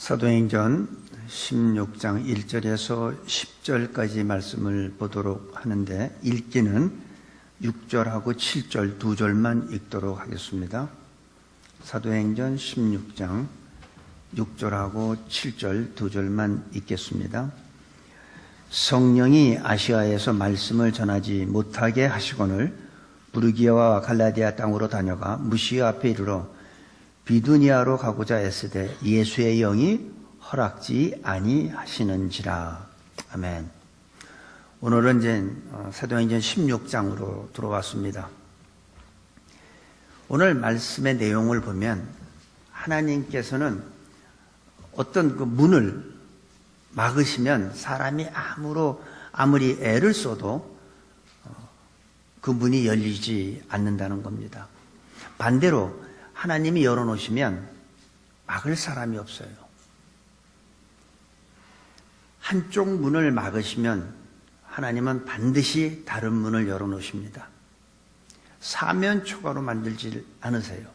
사도행전 16장 1절에서 10절까지 말씀을 보도록 하는데 읽기는 6절하고 7절 두 절만 읽도록 하겠습니다. 사도행전 16장 6절하고 7절 두 절만 읽겠습니다. 성령이 아시아에서 말씀을 전하지 못하게 하시거늘 부르기아와 갈라디아 땅으로 다녀가 무시아 앞에 이르러 비두니아로 가고자 애쓰되 예수의 영이 허락지 아니하시는지라. 아멘. 오늘은 이제 사도행전 16장으로 들어왔습니다. 오늘 말씀의 내용을 보면 하나님께서는 어떤 그 문을 막으시면 사람이 아무리 애를 써도 그 문이 열리지 않는다는 겁니다. 반대로 하나님이 열어놓으시면 막을 사람이 없어요. 한쪽 문을 막으시면 하나님은 반드시 다른 문을 열어놓으십니다. 사면초가로 만들지 않으세요.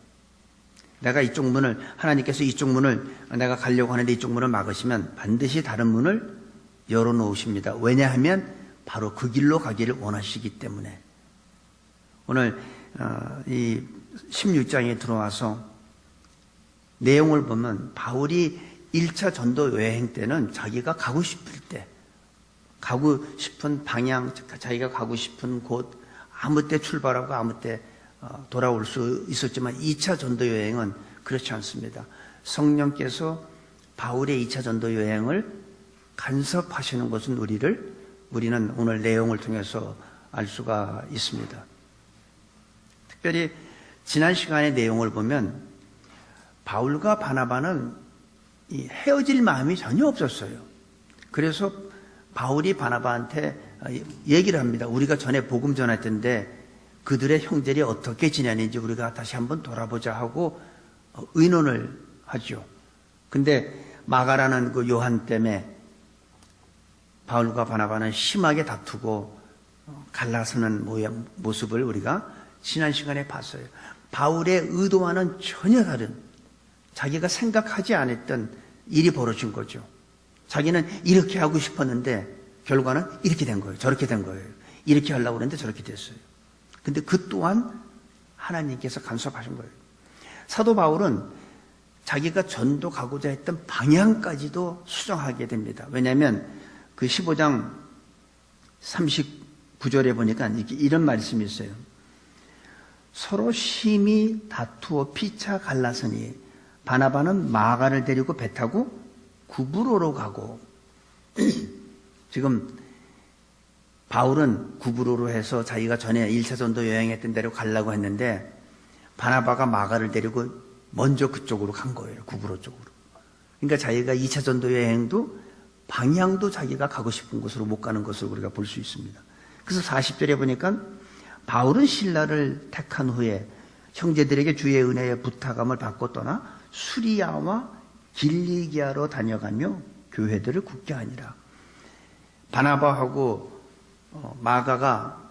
내가 이쪽 문을, 하나님께서 이쪽 문을 내가 가려고 하는데 이쪽 문을 막으시면 반드시 다른 문을 열어놓으십니다. 왜냐하면 바로 그 길로 가기를 원하시기 때문에. 오늘 이 16장에 들어와서 내용을 보면 바울이 1차 전도 여행 때는 자기가 가고 싶을 때, 가고 싶은 방향, 자기가 가고 싶은 곳, 아무 때 출발하고 아무 때 돌아올 수 있었지만 2차 전도 여행은 그렇지 않습니다. 성령께서 바울의 2차 전도 여행을 간섭하시는 것은 우리는 오늘 내용을 통해서 알 수가 있습니다. 특별히 지난 시간의 내용을 보면 바울과 바나바는 헤어질 마음이 전혀 없었어요. 그래서 바울이 바나바한테 얘기를 합니다. 우리가 전에 복음 전했던데 그들의 형제들이 어떻게 지내는지 우리가 다시 한번 돌아보자 하고 의논을 하죠. 근데 마가라는 그 요한 때문에 바울과 바나바는 심하게 다투고 갈라서는 모습을 우리가 지난 시간에 봤어요. 바울의 의도와는 전혀 다른, 자기가 생각하지 않았던 일이 벌어진 거죠. 자기는 이렇게 하고 싶었는데 결과는 이렇게 된 거예요. 저렇게 된 거예요. 이렇게 하려고 했는데 저렇게 됐어요. 근데 그 또한 하나님께서 간섭하신 거예요. 사도 바울은 자기가 전도 가고자 했던 방향까지도 수정하게 됩니다. 왜냐하면 그 15장 39절에 보니까 이런 말씀이 있어요. 서로 심히 다투어 피차 갈라서니 바나바는 마가를 데리고 배 타고 구브로로 가고 지금 바울은 구브로로 해서 자기가 전에 1차 전도 여행했던 데로 가려고 했는데 바나바가 마가를 데리고 먼저 그쪽으로 간 거예요. 구브로 쪽으로. 그러니까 자기가 2차 전도 여행도 방향도 자기가 가고 싶은 곳으로 못 가는 것을 우리가 볼 수 있습니다. 그래서 40절에 보니까 바울은 신라를 택한 후에 형제들에게 주의 은혜의 부탁함을 받고 떠나 수리아와 길리기아로 다녀가며 교회들을 굳게 하니라. 바나바하고 마가가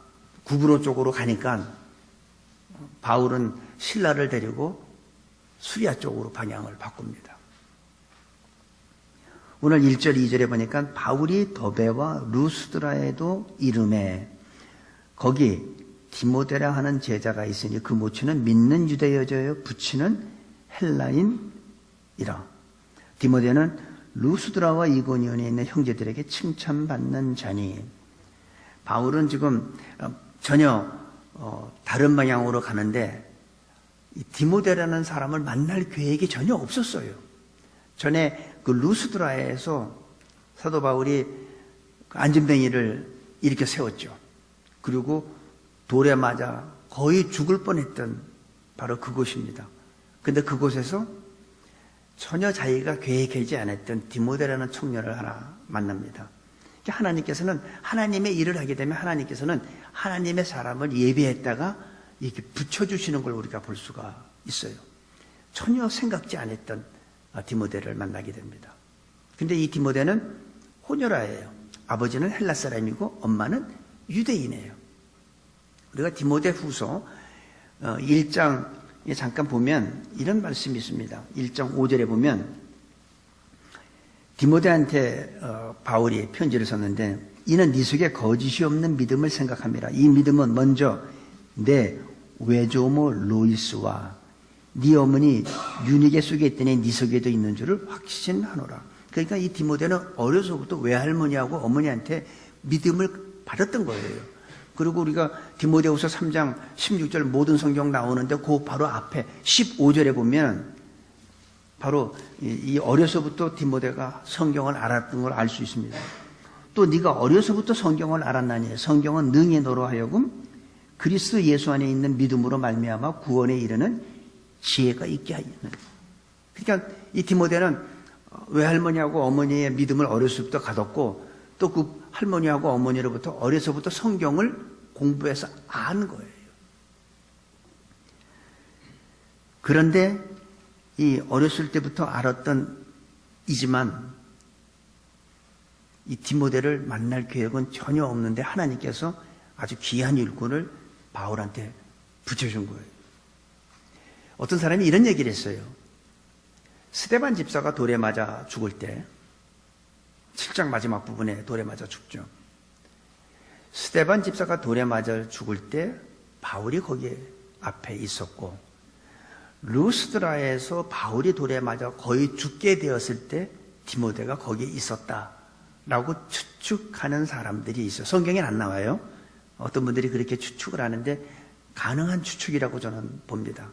구브로 쪽으로 가니까 바울은 신라를 데리고 수리아 쪽으로 방향을 바꿉니다. 오늘 1절 2절에 보니까 바울이 더베와 루스드라에도 이름에 거기 디모데라 하는 제자가 있으니 그 모친은 믿는 유대 여자여 부친은 헬라인이라. 디모데는 루스드라와 이고니온에 있는 형제들에게 칭찬받는 자니. 바울은 지금 전혀 다른 방향으로 가는데 디모데라는 사람을 만날 계획이 전혀 없었어요. 전에 그 루스드라에서 사도 바울이 안전뱅이를 일으켜 세웠죠. 그리고 돌에 맞아 거의 죽을 뻔했던 바로 그곳입니다. 근데 그곳에서 전혀 자기가 계획하지 않았던 디모데라는 청년을 하나 만납니다. 하나님께서는 하나님의 일을 하게 되면 하나님께서는 하나님의 사람을 예비했다가 이렇게 붙여주시는 걸 우리가 볼 수가 있어요. 전혀 생각지 않았던 디모데를 만나게 됩니다. 근데 이 디모데는 호녀라예요. 아버지는 헬라 사람이고 엄마는 유대인이에요. 우리가 디모데 후서 1장에 잠깐 보면 이런 말씀이 있습니다. 1장 5절에 보면 디모데한테 바울이 편지를 썼는데, 이는 네 속에 거짓이 없는 믿음을 생각함이라. 이 믿음은 먼저 내 외조모 로이스와 네 어머니 유니게 속에 있더니 네 속에도 있는 줄을 확신하노라. 그러니까 이 디모데는 어려서부터 외할머니하고 어머니한테 믿음을 받았던 거예요. 그리고 우리가 디모데후서 3장 16절 모든 성경 나오는데 그 바로 앞에 15절에 보면 바로 이 어려서부터 디모데가 성경을 알았던 걸 알 수 있습니다. 또 네가 어려서부터 성경을 알았나니 성경은 능히 너로 하여금 그리스도 예수 안에 있는 믿음으로 말미암아 구원에 이르는 지혜가 있게 하였는. 그러니까 이 디모데는 외할머니하고 어머니의 믿음을 어려서부터 가졌고 또 그 할머니하고 어머니로부터 어려서부터 성경을 공부해서 안 거예요. 그런데 이 어렸을 때부터 알았던 이지만 이 디모데를 만날 계획은 전혀 없는데 하나님께서 아주 귀한 일꾼을 바울한테 붙여준 거예요. 어떤 사람이 이런 얘기를 했어요. 스데반 집사가 돌에 맞아 죽을 때 7장 마지막 부분에 돌에 맞아 죽죠. 스데반 집사가 돌에 맞아 죽을 때 바울이 거기에 앞에 있었고 루스드라에서 바울이 돌에 맞아 거의 죽게 되었을 때 디모데가 거기에 있었다라고 추측하는 사람들이 있어요. 성경에는 안 나와요. 어떤 분들이 그렇게 추측을 하는데 가능한 추측이라고 저는 봅니다.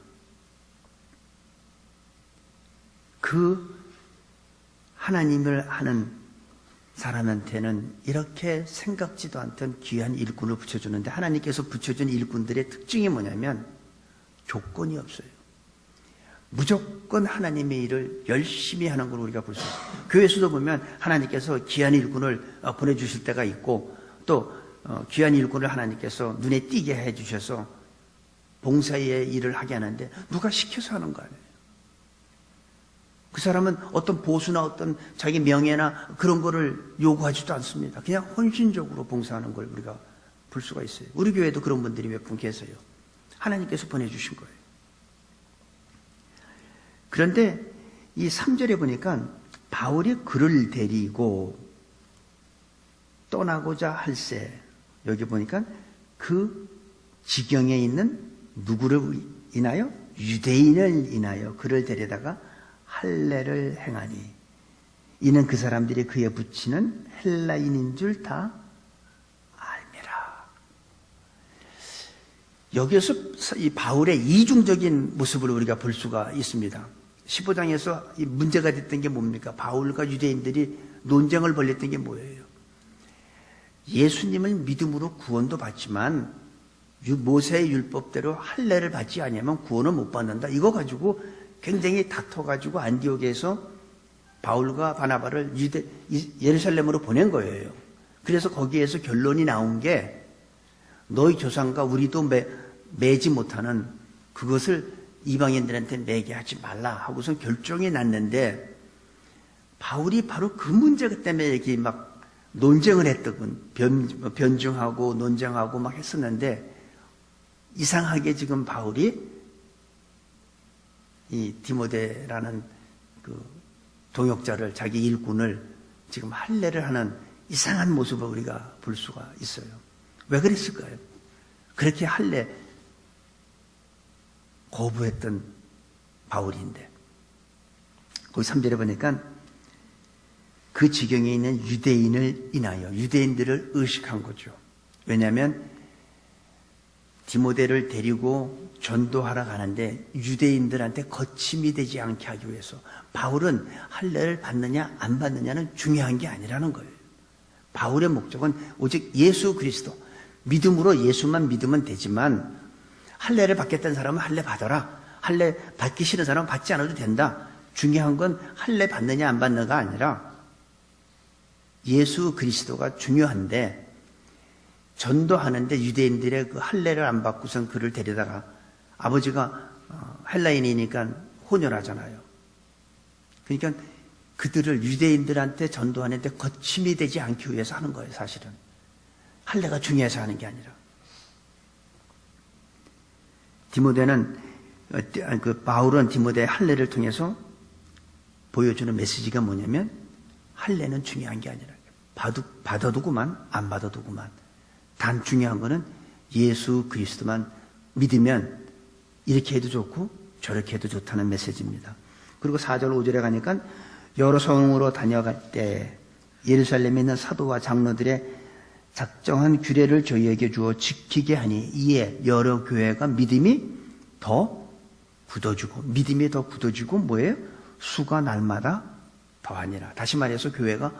그 하나님을 아는 사람한테는 이렇게 생각지도 않던 귀한 일꾼을 붙여주는데 하나님께서 붙여준 일꾼들의 특징이 뭐냐면 조건이 없어요. 무조건 하나님의 일을 열심히 하는 걸 우리가 볼 수 있어요. 교회에서도 보면 하나님께서 귀한 일꾼을 보내주실 때가 있고 또 귀한 일꾼을 하나님께서 눈에 띄게 해주셔서 봉사의 일을 하게 하는데 누가 시켜서 하는 거 아니에요. 그 사람은 어떤 보수나 어떤 자기 명예나 그런 거를 요구하지도 않습니다. 그냥 헌신적으로 봉사하는 걸 우리가 볼 수가 있어요. 우리 교회도 그런 분들이 몇 분 계세요. 하나님께서 보내주신 거예요. 그런데 이 3절에 보니까 바울이 그를 데리고 떠나고자 할세, 여기 보니까 그 지경에 있는 누구를 인하여? 유대인을 인하여 그를 데려다가 할례를 행하니 이는 그 사람들이 그에 붙이는 헬라인인 줄 다 알미라. 여기에서 이 바울의 이중적인 모습을 우리가 볼 수가 있습니다. 15장에서 이 문제가 됐던 게 뭡니까? 바울과 유대인들이 논쟁을 벌였던 게 뭐예요? 예수님을 믿음으로 구원도 받지만 모세의 율법대로 할례를 받지 않으면 구원을 못 받는다. 이거 가지고 굉장히 다퉈가지고 안디옥에서 바울과 바나바를 예루살렘으로 보낸 거예요. 그래서 거기에서 결론이 나온 게 너희 조상과 우리도 매지 못하는 그것을 이방인들한테 매게 하지 말라 하고서 결정이 났는데 바울이 바로 그 문제 때문에 이렇게 막 논쟁을 했더군. 변증하고 논쟁하고 막 했었는데 이상하게 지금 바울이 이 디모데라는 그 동역자를 자기 일꾼을 지금 할례를 하는 이상한 모습을 우리가 볼 수가 있어요. 왜 그랬을까요? 그렇게 할례 거부했던 바울인데 거기 3절에 보니까 그 지경에 있는 유대인을 인하여 유대인들을 의식한 거죠. 왜냐하면 디모데를 데리고 전도하러 가는데 유대인들한테 거침이 되지 않게 하기 위해서 바울은 할례를 받느냐 안 받느냐는 중요한 게 아니라는 거예요. 바울의 목적은 오직 예수 그리스도 믿음으로 예수만 믿으면 되지만 할례를 받겠다는 사람은 할례 받아라. 할례 받기 싫은 사람은 받지 않아도 된다. 중요한 건 할례 받느냐 안 받느냐가 아니라 예수 그리스도가 중요한데 전도하는데 유대인들의 그 할례를 안 받고선 그를 데려다가 아버지가 헬라인이니까 혼혈하잖아요. 그러니까 그들을 유대인들한테 전도하는데 거침이 되지 않기 위해서 하는 거예요. 사실은 할례가 중요해서 하는 게 아니라 바울은 디모데의 할례를 통해서 보여주는 메시지가 뭐냐면 할례는 중요한 게 아니라 받아도 그만 안 받아도 그만. 단 중요한 거는 예수 그리스도만 믿으면 이렇게 해도 좋고 저렇게 해도 좋다는 메시지입니다. 그리고 4절 5절에 가니까 여러 성으로 다녀갈 때 예루살렘에 있는 사도와 장로들의 작정한 규례를 저희에게 주어 지키게 하니 이에 여러 교회가 믿음이 더 굳어지고 뭐예요? 수가 날마다 더하니라. 다시 말해서 교회가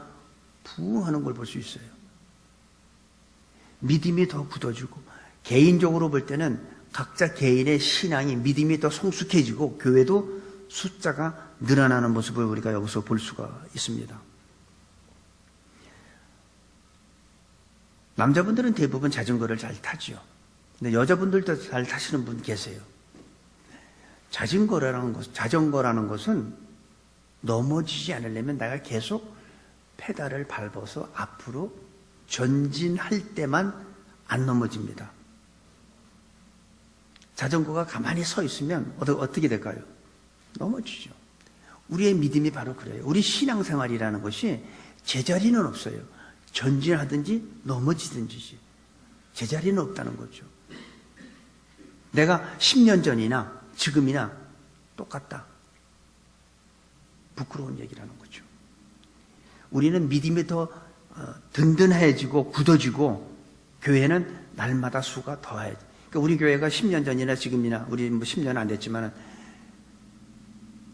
부흥하는 걸 볼 수 있어요. 믿음이 더 굳어지고, 개인적으로 볼 때는 각자 개인의 신앙이 믿음이 더 성숙해지고 교회도 숫자가 늘어나는 모습을 우리가 여기서 볼 수가 있습니다. 남자분들은 대부분 자전거를 잘 타죠. 근데 여자분들도 잘 타시는 분 계세요. 자전거라는 것은 넘어지지 않으려면 내가 계속 페달을 밟아서 앞으로 전진할 때만 안 넘어집니다. 자전거가 가만히 서 있으면 어떻게 될까요? 넘어지죠. 우리의 믿음이 바로 그래요. 우리 신앙생활이라는 것이 제자리는 없어요. 전진하든지 넘어지든지 제자리는 없다는 거죠. 내가 10년 전이나 지금이나 똑같다. 부끄러운 얘기라는 거죠. 우리는 믿음이 더 든든해지고 굳어지고 교회는 날마다 수가 더해야지. 그러니까 우리 교회가 10년 전이나 지금이나 우리 10년 안 됐지만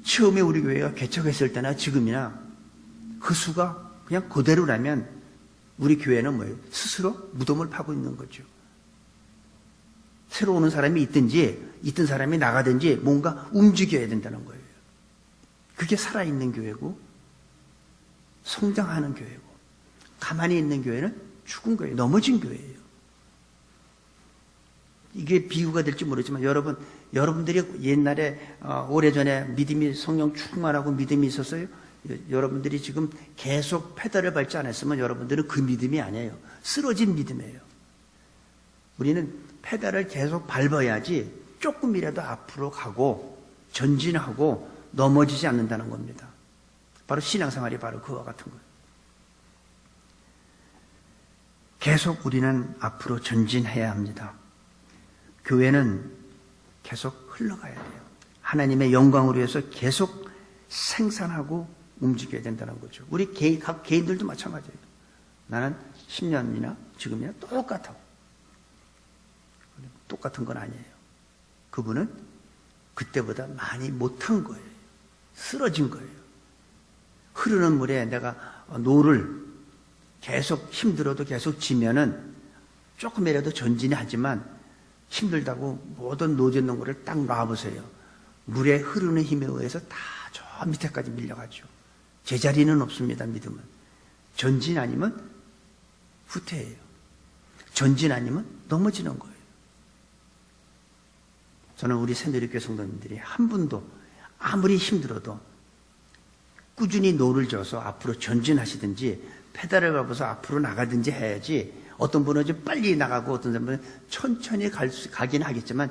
처음에 우리 교회가 개척했을 때나 지금이나 그 수가 그냥 그대로라면 우리 교회는 뭐예요? 스스로 무덤을 파고 있는 거죠. 새로 오는 사람이 있던 사람이 나가든지 뭔가 움직여야 된다는 거예요. 그게 살아있는 교회고 성장하는 교회고, 가만히 있는 교회는 죽은 교회예요. 넘어진 교회예요. 이게 비유가 될지 모르지만 여러분들이 옛날에 오래전에 믿음이 성령 충만하고 믿음이 있었어요. 여러분들이 지금 계속 페달을 밟지 않았으면 여러분들은 그 믿음이 아니에요. 쓰러진 믿음이에요. 우리는 페달을 계속 밟아야지 조금이라도 앞으로 가고 전진하고 넘어지지 않는다는 겁니다. 바로 신앙생활이 바로 그와 같은 거예요. 계속 우리는 앞으로 전진해야 합니다. 교회는 계속 흘러가야 돼요. 하나님의 영광을 위해서 계속 생산하고 움직여야 된다는 거죠. 우리 각 개인들도 마찬가지예요. 나는 10년이나 지금이나 똑같아. 똑같은 건 아니에요. 그분은 그때보다 많이 못한 거예요. 쓰러진 거예요. 흐르는 물에 내가 노를 계속 힘들어도 계속 지면은 조금이라도 전진이 하지만 힘들다고 모든 노젓는 거를 딱 놔보세요. 물에 흐르는 힘에 의해서 다 저 밑에까지 밀려가죠. 제자리는 없습니다. 믿음은. 전진 아니면 후퇴해요. 전진 아니면 넘어지는 거예요. 저는 우리 새누리교회 성도님들이 한 분도 아무리 힘들어도 꾸준히 노를 져서 앞으로 전진하시든지 페달을 밟아서 앞으로 나가든지 해야지. 어떤 분은 좀 빨리 나가고 어떤 분은 천천히 가긴 하겠지만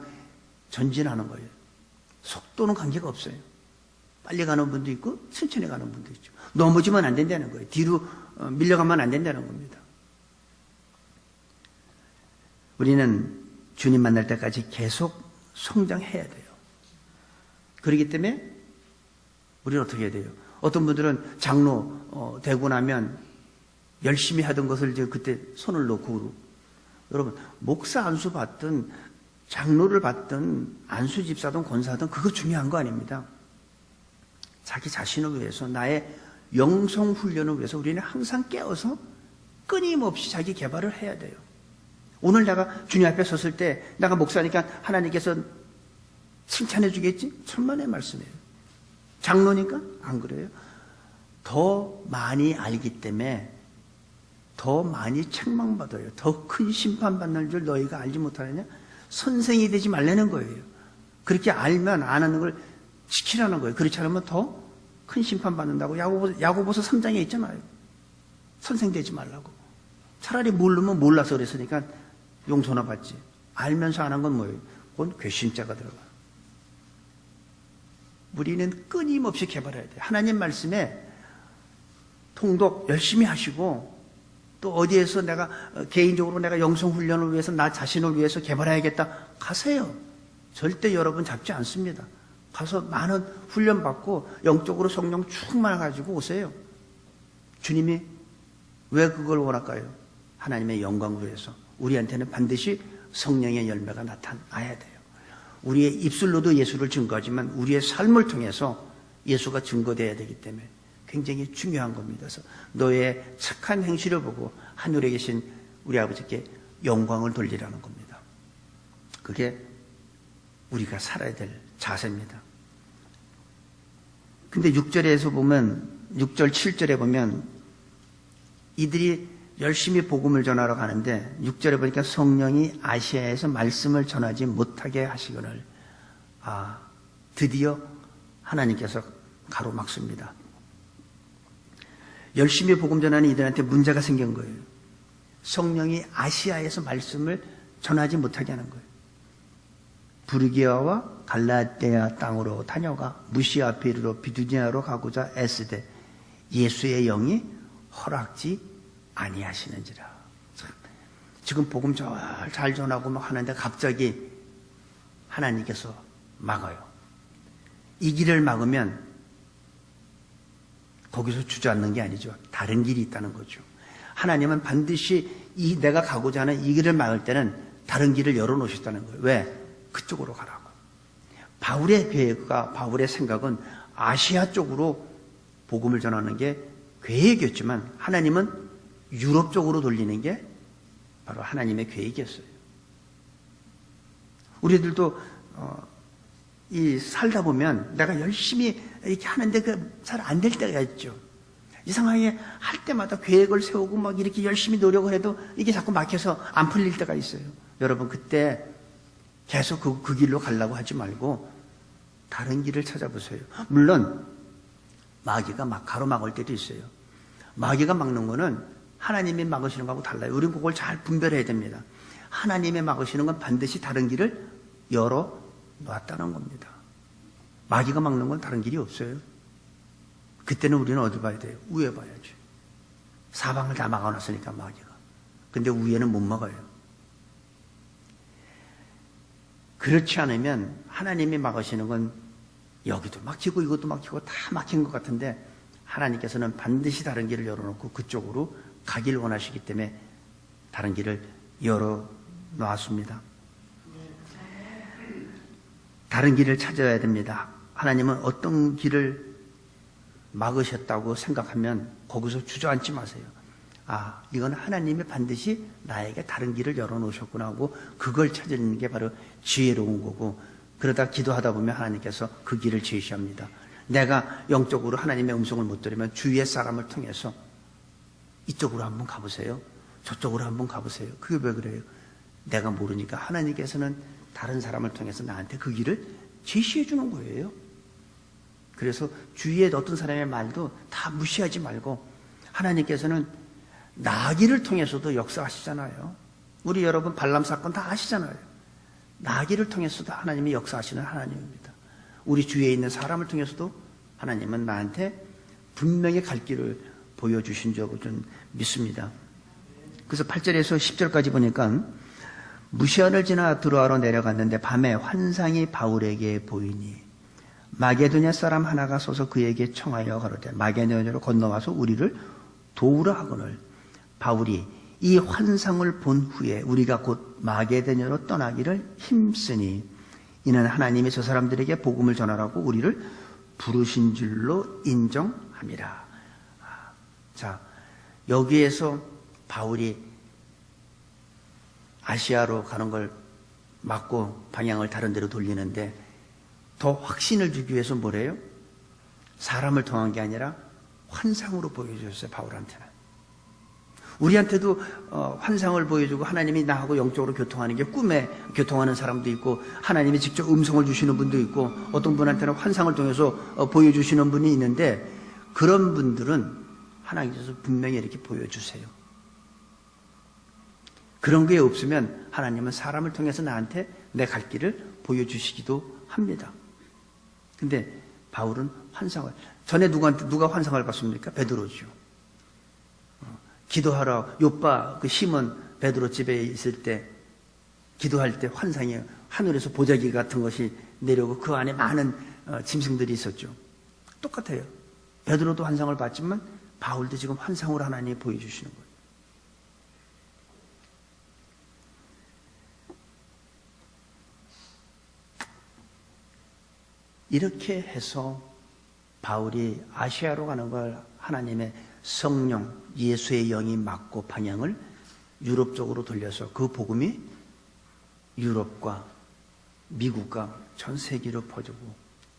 전진하는 거예요. 속도는 관계가 없어요. 빨리 가는 분도 있고 천천히 가는 분도 있죠. 넘어지면 안 된다는 거예요. 뒤로 밀려가면 안 된다는 겁니다. 우리는 주님 만날 때까지 계속 성장해야 돼요. 그렇기 때문에 우리는 어떻게 해야 돼요? 어떤 분들은 장로 되고 나면 열심히 하던 것을 이제 그때 손을 놓고, 여러분 목사 안수 받든 장로를 받든 안수 집사든 권사든 그거 중요한 거 아닙니다. 자기 자신을 위해서 나의 영성 훈련을 위해서 우리는 항상 깨어서 끊임없이 자기 개발을 해야 돼요. 오늘 내가 주님 앞에 섰을 때 내가 목사니까 하나님께서 칭찬해 주겠지? 천만의 말씀이에요. 장로니까 안 그래요. 더 많이 알기 때문에 더 많이 책망받아요. 더 큰 심판받는 줄 너희가 알지 못하느냐? 선생이 되지 말라는 거예요. 그렇게 알면 안 하는 걸 지키라는 거예요. 그렇지 않으면 더 큰 심판받는다고 야고보서 3장에 있잖아요. 선생 되지 말라고. 차라리 모르면 몰라서 그랬으니까 용서나 받지. 알면서 안 한 건 뭐예요? 그건 괘씸죄가 들어가요. 우리는 끊임없이 개발해야 돼요. 하나님 말씀에 통독 열심히 하시고 또 어디에서 내가 개인적으로 내가 영성 훈련을 위해서 나 자신을 위해서 개발해야겠다 가세요. 절대 여러분 잡지 않습니다. 가서 많은 훈련 받고 영적으로 성령 충만해 가지고 오세요. 주님이 왜 그걸 원할까요? 하나님의 영광을 위해서. 우리한테는 반드시 성령의 열매가 나타나야 돼요. 우리의 입술로도 예수를 증거하지만 우리의 삶을 통해서 예수가 증거되어야 되기 때문에 굉장히 중요한 겁니다. 그래서 너의 착한 행실을 보고 하늘에 계신 우리 아버지께 영광을 돌리라는 겁니다. 그게 우리가 살아야 될 자세입니다. 근데 6절에서 보면 6절 7절에 보면 이들이 열심히 복음을 전하러 가는데 6절에 보니까 성령이 아시아에서 말씀을 전하지 못하게 하시거늘 드디어 하나님께서 가로막습니다. 열심히 복음 전하는 이들한테 문제가 생긴 거예요. 성령이 아시아에서 말씀을 전하지 못하게 하는 거예요. 부르기아와 갈라디아 땅으로 다녀가 무시아 비르로 비두니아로 가고자 애쓰되 예수의 영이 허락지 아니하시는지라. 지금 복음 잘 전하고 막 하는데 갑자기 하나님께서 막아요. 이 길을 막으면 거기서 주저앉는 게 아니죠. 다른 길이 있다는 거죠. 하나님은 반드시 내가 가고자 하는 이 길을 막을 때는 다른 길을 열어놓으셨다는 거예요. 왜? 그쪽으로 가라고. 바울의 계획과 바울의 생각은 아시아 쪽으로 복음을 전하는 게 계획이었지만 하나님은 유럽 쪽으로 돌리는 게 바로 하나님의 계획이었어요. 우리들도 살다 보면 내가 열심히 이렇게 하는데 잘 안 될 때가 있죠. 이상하게 할 때마다 계획을 세우고 막 이렇게 열심히 노력을 해도 이게 자꾸 막혀서 안 풀릴 때가 있어요. 여러분 그때 계속 그 길로 가려고 하지 말고 다른 길을 찾아보세요. 물론 마귀가 막 가로막을 때도 있어요. 마귀가 막는 거는 하나님이 막으시는 거하고 달라요. 우리는 그걸 잘 분별해야 됩니다. 하나님이 막으시는 건 반드시 다른 길을 열어 놨다는 겁니다. 마귀가 막는 건 다른 길이 없어요. 그때는 우리는 어디 봐야 돼요? 위에 봐야죠. 사방을 다 막아놨으니까 마귀가. 근데 위에는 못 막아요. 그렇지 않으면 하나님이 막으시는 건 여기도 막히고 이것도 막히고 다 막힌 것 같은데 하나님께서는 반드시 다른 길을 열어놓고 그쪽으로 가길 원하시기 때문에 다른 길을 열어놓았습니다. 다른 길을 찾아야 됩니다. 하나님은 어떤 길을 막으셨다고 생각하면 거기서 주저앉지 마세요. 이건 하나님이 반드시 나에게 다른 길을 열어놓으셨구나 하고 그걸 찾는 게 바로 지혜로운 거고, 그러다 기도하다 보면 하나님께서 그 길을 제시합니다. 내가 영적으로 하나님의 음성을 못 들으면 주위의 사람을 통해서 이쪽으로 한번 가보세요. 저쪽으로 한번 가보세요. 그게 왜 그래요? 내가 모르니까 하나님께서는 다른 사람을 통해서 나한테 그 길을 제시해 주는 거예요. 그래서 주위에 어떤 사람의 말도 다 무시하지 말고 하나님께서는 나귀를 통해서도 역사하시잖아요. 우리 여러분 발람 사건 다 아시잖아요. 나귀를 통해서도 하나님이 역사하시는 하나님입니다. 우리 주위에 있는 사람을 통해서도 하나님은 나한테 분명히 갈 길을 보여주신 줄 좀 믿습니다. 그래서 8절에서 10절까지 보니까 무시아를 지나 드로아로 내려갔는데 밤에 환상이 바울에게 보이니 마게도냐 사람 하나가 서서 그에게 청하여 가로되 마게도냐로 건너와서 우리를 도우라 하거늘 바울이 이 환상을 본 후에 우리가 곧 마게도냐로 떠나기를 힘쓰니 이는 하나님이 저 사람들에게 복음을 전하라고 우리를 부르신 줄로 인정함이라. 자, 여기에서 바울이 아시아로 가는 걸 막고 방향을 다른 데로 돌리는데 더 확신을 주기 위해서 뭐래요? 사람을 통한 게 아니라 환상으로 보여줬어요. 바울한테는. 우리한테도 환상을 보여주고 하나님이 나하고 영적으로 교통하는 게 꿈에 교통하는 사람도 있고 하나님이 직접 음성을 주시는 분도 있고 어떤 분한테는 환상을 통해서 보여주시는 분이 있는데 그런 분들은 하나님께서 분명히 이렇게 보여주세요. 그런 게 없으면 하나님은 사람을 통해서 나한테 내 갈 길을 보여주시기도 합니다. 근데 바울은 환상을 전에 누가 환상을 봤습니까? 베드로죠. 기도하러 요빠 그 시몬 베드로 집에 있을 때 기도할 때 환상이 하늘에서 보자기 같은 것이 내려오고 그 안에 많은 짐승들이 있었죠. 똑같아요. 베드로도 환상을 봤지만 바울도 지금 환상으로 하나님이 보여주시는 거예요. 이렇게 해서 바울이 아시아로 가는 걸 하나님의 성령, 예수의 영이 막고 방향을 유럽 쪽으로 돌려서 그 복음이 유럽과 미국과 전 세계로 퍼지고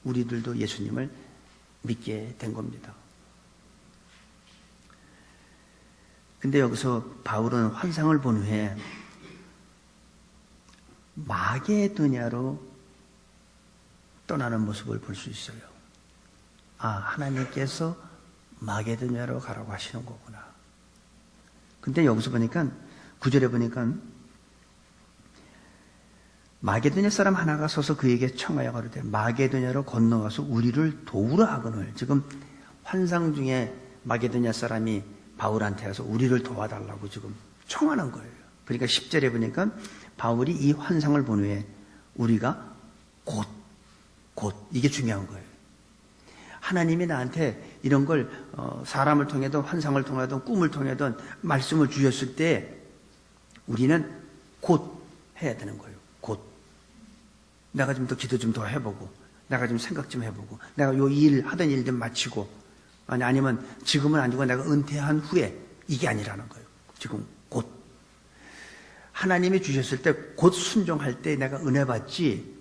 우리들도 예수님을 믿게 된 겁니다. 근데 여기서 바울은 환상을 본 후에 마게도냐로 떠나는 모습을 볼 수 있어요. 아, 하나님께서 마게도냐로 가라고 하시는 거구나. 근데 여기서 보니까 9절에 보니까 마게도냐 사람 하나가 서서 그에게 청하여 가로되 마게도냐로 건너가서 우리를 도우라 하거늘. 지금 환상 중에 마게도냐 사람이 바울한테 와서 우리를 도와달라고 지금 청하는 거예요. 그러니까 10절에 보니까 바울이 이 환상을 본 후에 우리가 곧 이게 중요한 거예요. 하나님이 나한테 이런 걸 사람을 통해든 환상을 통해든 꿈을 통해든 말씀을 주셨을 때 우리는 곧 해야 되는 거예요. 곧. 내가 좀 더 기도 좀 더 해보고 내가 좀 생각 좀 해보고 내가 요 일 하던 일 좀 마치고 아니면 지금은 아니고 내가 은퇴한 후에 이게 아니라는 거예요. 지금 곧. 하나님이 주셨을 때 곧 순종할 때 내가 은혜 받지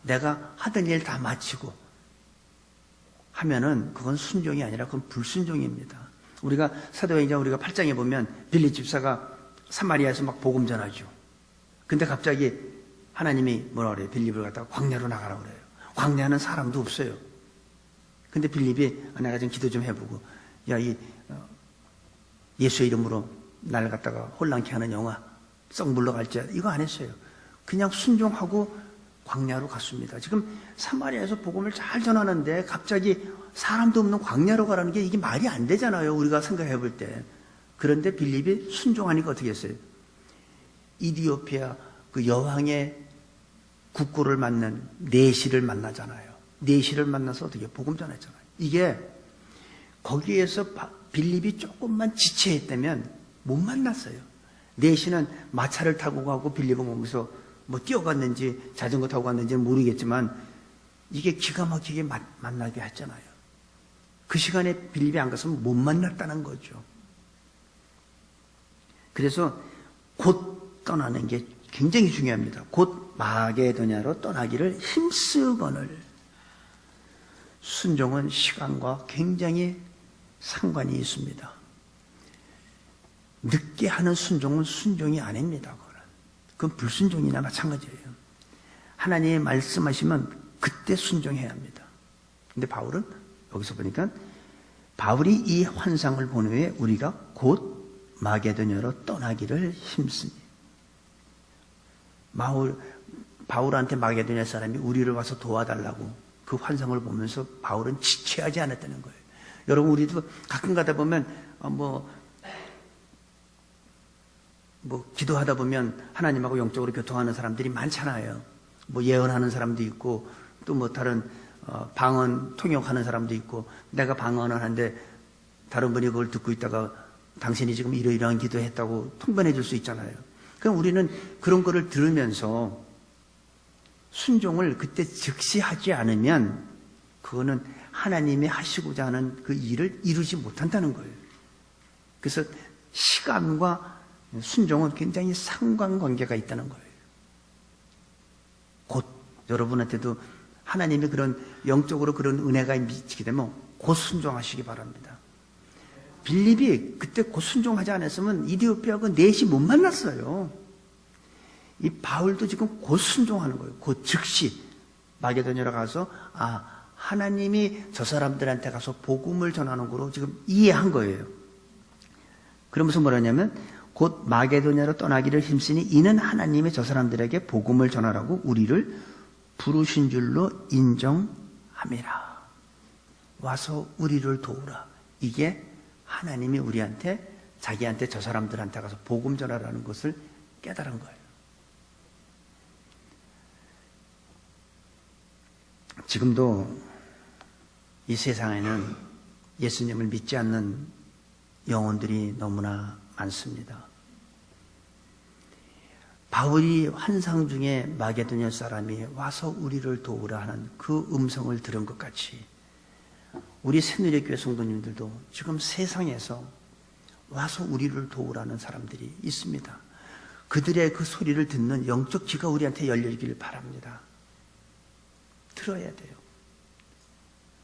내가 하던 일 다 마치고 하면은 그건 순종이 아니라 그건 불순종입니다. 우리가 사도행전 우리가 8장에 보면 빌립 집사가 사마리아에서 막 복음 전하죠. 근데 갑자기 하나님이 뭐라 그래요? 빌립을 갖다가 광야로 나가라고 그래요. 광야는 사람도 없어요. 근데 빌립이 내가 좀 기도 좀 해보고 야, 예수의 이름으로 날 갖다가 혼란케 하는 영아 썩 물러갈지 이거 안 했어요. 그냥 순종하고 광야로 갔습니다. 지금 사마리아에서 복음을 잘 전하는데 갑자기 사람도 없는 광야로 가라는 게 이게 말이 안 되잖아요. 우리가 생각해 볼 때. 그런데 빌립이 순종하니까 어떻게 했어요? 이디오피아 그 여왕의 국고를 맡는 내시를 만나잖아요. 내시를 만나서 어떻게 복음 전했잖아요. 이게 거기에서 빌립이 조금만 지체했다면 못 만났어요. 내시는 마차를 타고 가고 빌립은 거기서 뭐 뛰어갔는지 자전거 타고 갔는지는 모르겠지만 이게 기가 막히게 만나게 했잖아요. 그 시간에 빌립이 안 갔으면 못 만났다는 거죠. 그래서 곧 떠나는 게 굉장히 중요합니다. 곧 마게도냐로 떠나기를 힘쓰거늘. 순종은 시간과 굉장히 상관이 있습니다. 늦게 하는 순종은 순종이 아닙니다. 그건 불순종이나 마찬가지예요. 하나님이 말씀하시면 그때 순종해야 합니다. 근데 바울은 여기서 보니까 바울이 이 환상을 본 후에 우리가 곧 마게도냐로 떠나기를 힘쓰니. 바울한테 마게도냐 사람이 우리를 와서 도와달라고 그 환상을 보면서 바울은 지체하지 않았다는 거예요. 여러분 우리도 가끔 가다 보면 기도하다 보면 하나님하고 영적으로 교통하는 사람들이 많잖아요. 예언하는 사람도 있고 또 다른 방언 통역하는 사람도 있고 내가 방언을 하는데 다른 분이 그걸 듣고 있다가 당신이 지금 이러이러한 기도했다고 통변해 줄 수 있잖아요. 그럼 우리는 그런 거를 들으면서 순종을 그때 즉시 하지 않으면 그거는 하나님이 하시고자 하는 그 일을 이루지 못한다는 거예요. 그래서 시간과 순종은 굉장히 상관관계가 있다는 거예요. 곧 여러분한테도 하나님이 그런 영적으로 그런 은혜가 미치게 되면 곧 순종하시기 바랍니다. 빌립이 그때 곧 순종하지 않았으면 이디오피아하고 넷이 못 만났어요. 이 바울도 지금 곧 순종하는 거예요. 곧 즉시 마게도냐로 가서 하나님이 저 사람들한테 가서 복음을 전하는 거로 지금 이해한 거예요. 그러면서 뭐라냐면 곧 마게도냐로 떠나기를 힘쓰니 이는 하나님이 저 사람들에게 복음을 전하라고 우리를 부르신 줄로 인정함이라. 와서 우리를 도우라. 이게 하나님이 우리한테 자기한테 저 사람들한테 가서 복음 전하라는 것을 깨달은 거예요. 지금도 이 세상에는 예수님을 믿지 않는 영혼들이 너무나 많습니다. 바울이 환상 중에 마게도냐 사람이 와서 우리를 도우라 하는 그 음성을 들은 것 같이 우리 새누리교회 성도님들도 지금 세상에서 와서 우리를 도우라는 사람들이 있습니다. 그들의 그 소리를 듣는 영적 귀가 우리한테 열리길 바랍니다. 들어야 돼요.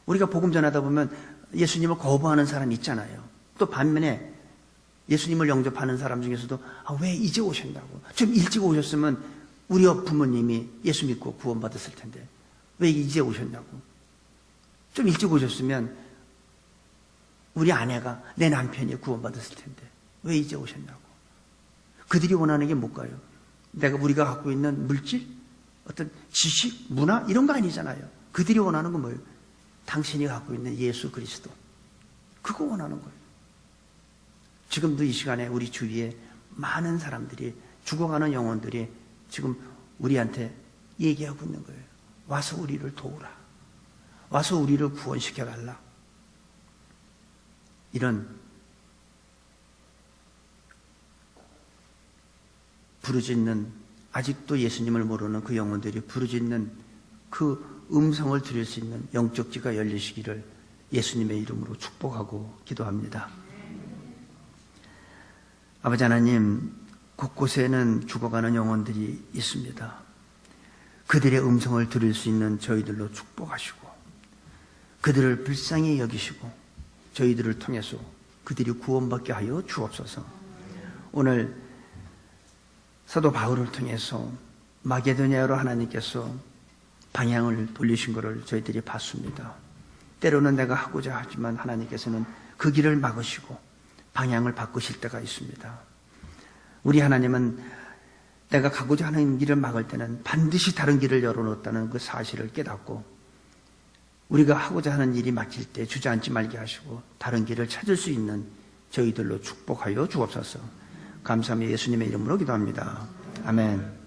우리가 복음 전하다 보면 예수님을 거부하는 사람이 있잖아요. 또 반면에 예수님을 영접하는 사람 중에서도 왜 이제 오셨다고? 좀 일찍 오셨으면 우리 부모님이 예수 믿고 구원받았을 텐데 왜 이제 오셨냐고? 좀 일찍 오셨으면 우리 아내가 내 남편이 구원받았을 텐데 왜 이제 오셨냐고? 그들이 원하는 게 뭘까요? 우리가 갖고 있는 물질? 어떤 지식? 문화? 이런 거 아니잖아요. 그들이 원하는 건 뭐예요? 당신이 갖고 있는 예수 그리스도. 그거 원하는 거예요. 지금도 이 시간에 우리 주위에 많은 사람들이, 죽어가는 영혼들이 지금 우리한테 얘기하고 있는 거예요. 와서 우리를 도우라. 와서 우리를 구원시켜달라. 이런 부르짖는, 아직도 예수님을 모르는 그 영혼들이 부르짖는 그 음성을 들을 수 있는 영적 귀가 열리시기를 예수님의 이름으로 축복하고 기도합니다. 아버지 하나님, 곳곳에는 죽어가는 영혼들이 있습니다. 그들의 음성을 들을 수 있는 저희들로 축복하시고 그들을 불쌍히 여기시고 저희들을 통해서 그들이 구원받게 하여 주옵소서. 오늘 사도 바울을 통해서 마게도냐로 하나님께서 방향을 돌리신 것을 저희들이 봤습니다. 때로는 내가 하고자 하지만 하나님께서는 그 길을 막으시고 방향을 바꾸실 때가 있습니다. 우리 하나님은 내가 가고자 하는 길을 막을 때는 반드시 다른 길을 열어놓았다는 그 사실을 깨닫고 우리가 하고자 하는 일이 막힐 때 주저앉지 말게 하시고 다른 길을 찾을 수 있는 저희들로 축복하여 주옵소서. 감사하며 예수님의 이름으로 기도합니다. 아멘.